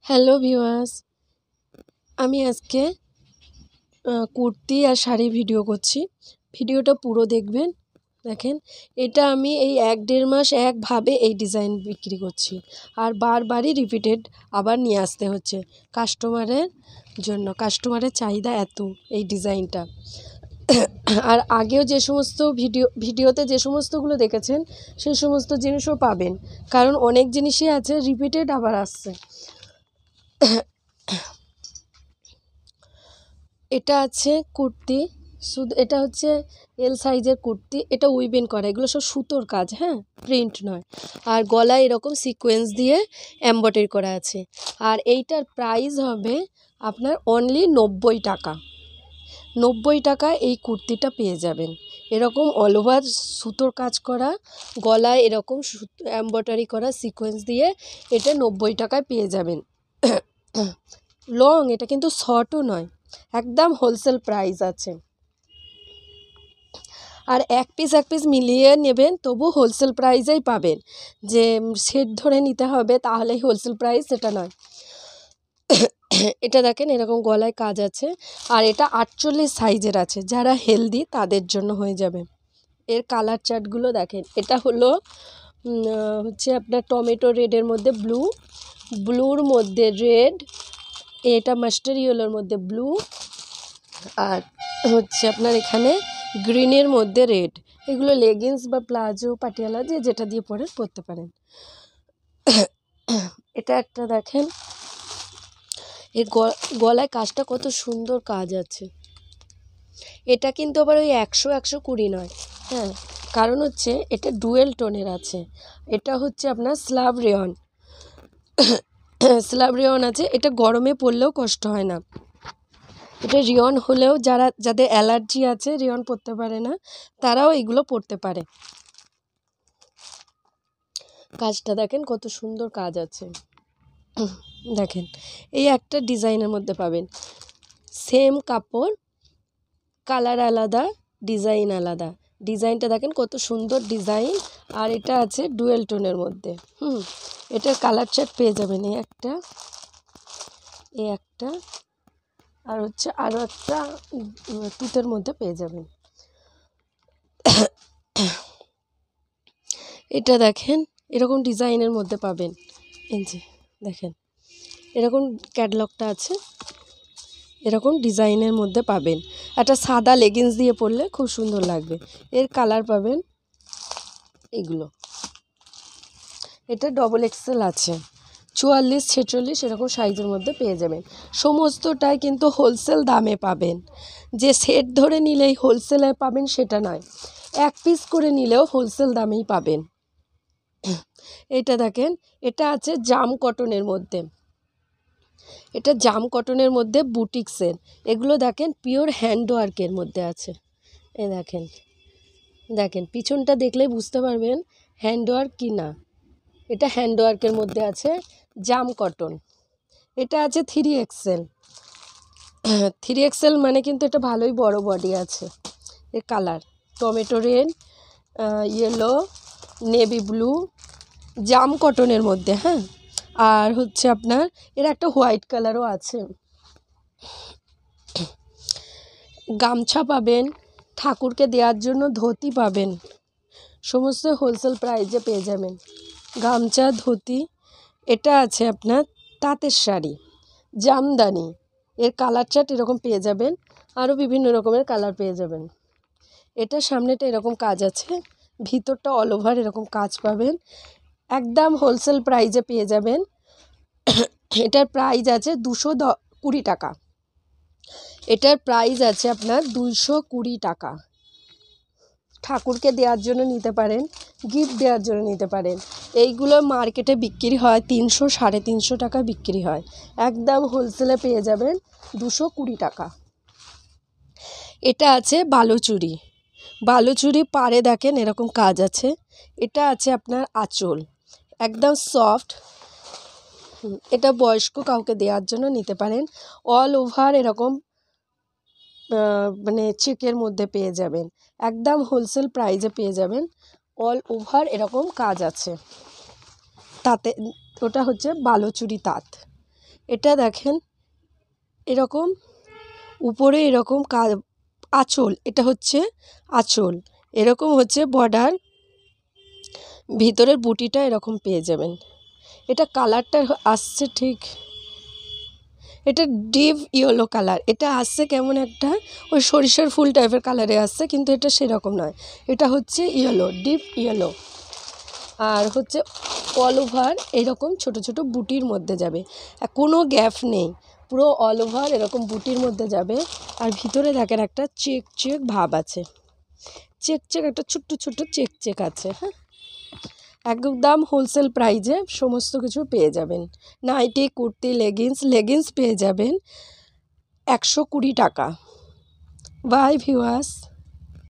Hello viewers, আমি আজকে কুর্তি আর sari video করছি। ভিডিওটা পুরো দেখবেন। দেখেন, এটা আমি এই ১-১.৫ মাস একভাবে এই ডিজাইন বিক্রি করছি, আর বারবারই রিপিটেড আবার নিয়ে আসতে হচ্ছে কাস্টমারের জন্য। কাস্টমারের চাহিদা এত এই ডিজাইনটা। আর আগেও যে সমস্ত ভিডিওতে যে সমস্তগুলো দেখেছেন সেই সমস্ত জিনিসও পাবেন, কারণ অনেক জিনিসই আছে রিপিটেড আবার আসছে। এটা আছে কুর্তি, শুধু এটা হচ্ছে এল সাইজের কুর্তি। এটা উইভিং করা, এগুলো সব সুতোর কাজ, হ্যাঁ, প্রিন্ট নয়। আর গলায় এরকম সিকোয়েন্স দিয়ে এমব্রয়ডারি করা আছে। আর এইটার প্রাইস হবে আপনার অনলি ৯০ টাকা। ৯০ টাকায় এই কুর্তিটা পেয়ে যাবেন। এরকম অল ওভার সুতোর কাজ করা, গলায় এরকম এমব্রয়ডারি করা সিকোয়েন্স দিয়ে এটা ৯০ টাকায় পেয়ে যাবেন। লং, এটা কিন্তু শর্টও নয়, একদম হোলসেল প্রাইস আছে। আর এক পিস মিলিয়ে নেবেন তবু হোলসেল প্রাইসেই পাবেন। যে সেট ধরে নিতে হবে তাহলেই হোলসেল প্রাইস, সেটা নয়। এটা দেখেন এরকম গলায় কাজ আছে, আর এটা ৪৮ সাইজের আছে। যারা হেলদি তাদের জন্য হয়ে যাবে। এর কালার চার্টগুলো দেখেন। এটা হচ্ছে আপনার টমেটো রেডের মধ্যে ব্লু, ব্লুর মধ্যে রেড, এটা মাস্টার্ড ইয়েলোর মধ্যে ব্লু, আর হচ্ছে আপনার এখানে গ্রিনের মধ্যে রেড। এগুলো লেগিংস বা প্লাজো, পাটিয়ালা, যে যেটা দিয়ে পরতে পারেন। এটা একটা দেখেন, এর গলায় কাজটা কত সুন্দর কাজ আছে। এটা কিন্তু আবার ওই ১০০-১২০ নয়, হ্যাঁ, কারণ হচ্ছে এটা ডুয়েল টোনের আছে। এটা হচ্ছে আপনার স্লাব রেয়ন, স্লাব রেয়ন আছে। এটা গরমে পরলেও কষ্ট হয় না। এটা রিয়ন হলেও যাদের অ্যালার্জি আছে, রিয়ন পরতে পারে না, তারাও এগুলো পরতে পারে। কাজটা দেখেন কত সুন্দর কাজ আছে। দেখেন, এই একটা ডিজাইনের মধ্যে পাবেন, সেম কাপড়, কালার আলাদা, ডিজাইন আলাদা। ডিজাইনটা দেখেন কত সুন্দর ডিজাইন। আর এটা আছে ডুয়েল টোনের মধ্যে। এটার কালার চার্ট পেয়ে যাবেন। এই একটা আর হচ্ছে আরও একটা তুতের মধ্যে পেয়ে যাবেন। এটা দেখেন এরকম ডিজাইনের মধ্যে পাবেন। এই যে দেখেন, এরকম ক্যাটলগটা আছে, এরকম ডিজাইনের মধ্যে পাবেন। একটা সাদা লেগিংস দিয়ে পরলে খুব সুন্দর লাগবে। এর কালার পাবেন এগুলো। এটা ডবল এক্সেল আছে, ৪৪-৪৬ এরকম সাইজের মধ্যে পেয়ে যাবেন। সমস্তটাই কিন্তু হোলসেল দামে পাবেন। যে সেট ধরে নিলেই হোলসেলে পাবেন সেটা নয়, এক পিস করে নিলেও হোলসেল দামেই পাবেন। এটা দেখেন, এটা আছে জাম কটনের মধ্যে। এটা জাম কটনের মধ্যে বুটিক্সের। এগুলো দেখেন পিওর হ্যান্ডওয়ার্কের মধ্যে আছে। দেখেন দেখেন পিছনটা দেখলেই বুঝতে পারবেন হ্যান্ডওয়ার্ক কি না। এটা হ্যান্ডওয়ার্কের মধ্যে আছে, জাম কটন। এটা আছে 3XL। 3XL মানে কিন্তু এটা ভালোই বড় বডি আছে। এর colour tomato red, yellow, navy blue, জাম কটনের মধ্যে, হ্যাঁ। আর হচ্ছে আপনার এর একটা হোয়াইট কালারও আছে। গামছা পাবেন, ঠাকুরকে দেওয়ার জন্য ধুতি পাবেন। সমস্ত হোলসেল প্রাইসে পেয়ে যাবেন গামছা, ধুতি। এটা আছে আপনার তাঁতের শাড়ি, জামদানি। এর কালার চার্ট এরকম পেয়ে যাবেন, আরও বিভিন্ন রকমের কালার পেয়ে যাবেন। এটা সামনেটা এরকম কাজ আছে, ভিতরটা অল ওভার এরকম কাজ পাবেন। একদম হোলসেল প্রাইসে পেয়ে যাবেন। এটার প্রাইস আছে ২২০ টাকা। এটার প্রাইস আছে আপনার ২২০ টাকা। ঠাকুরকে দেওয়ার জন্য নিতে পারেন, গিফট দেওয়ার জন্য নিতে পারেন। এইগুলো মার্কেটে বিক্রি হয় ৩০০-৩৫০ টাকা বিক্রি হয়, একদম হোলসেলে পেয়ে যাবেন ২২০ টাকা। এটা আছে বালুচুরি। বালুচুরি পাড়ে দেখেন এরকম কাজ আছে। এটা আছে আপনার আঁচল, একদম সফট। এটা বয়স্ক কাউকে দেওয়ার জন্য নিতে পারেন। অল ওভার এরকম মানে চেকের মধ্যে পেয়ে যাবেন, একদম হোলসেল প্রাইসে পেয়ে যাবেন। অল ওভার এরকম কাজ আছে তাতে। ওটা হচ্ছে বালুচুরি তাঁত। এটা দেখেন এরকম উপরে এরকম আঁচল, এটা হচ্ছে আঁচল, এরকম হচ্ছে বর্ডার, ভিতরের বুটিটা এরকম পেয়ে যাবেন। এটা কালারটা আসছে ঠিক, এটা ডিপ ইয়েলো কালার, এটা আসছে কেমন একটা ওই সরিষার ফুল টাইপের কালারে আসছে, কিন্তু এটা সেরকম নয়, এটা হচ্ছে ইয়েলো, ডিপ ইয়েলো। আর হচ্ছে অল ওভার এরকম ছোট ছোট বুটির মধ্যে যাবে, কোনো গ্যাপ নেই, পুরো অল ওভার এরকম বুটির মধ্যে যাবে। আর ভিতরে দেখেন একটা চেক চেক ভাব আছে, চেক চেক একটা ছোট্ট ছোট্ট চেক চেক আছে। হ্যাঁ, একদম হোলসেল প্রাইজে সমস্ত কিছু পেয়ে যাবেন। নাইটি, কুর্তি, লেগিংস পেয়ে যাবেন 120 টাকা। Bye viewers.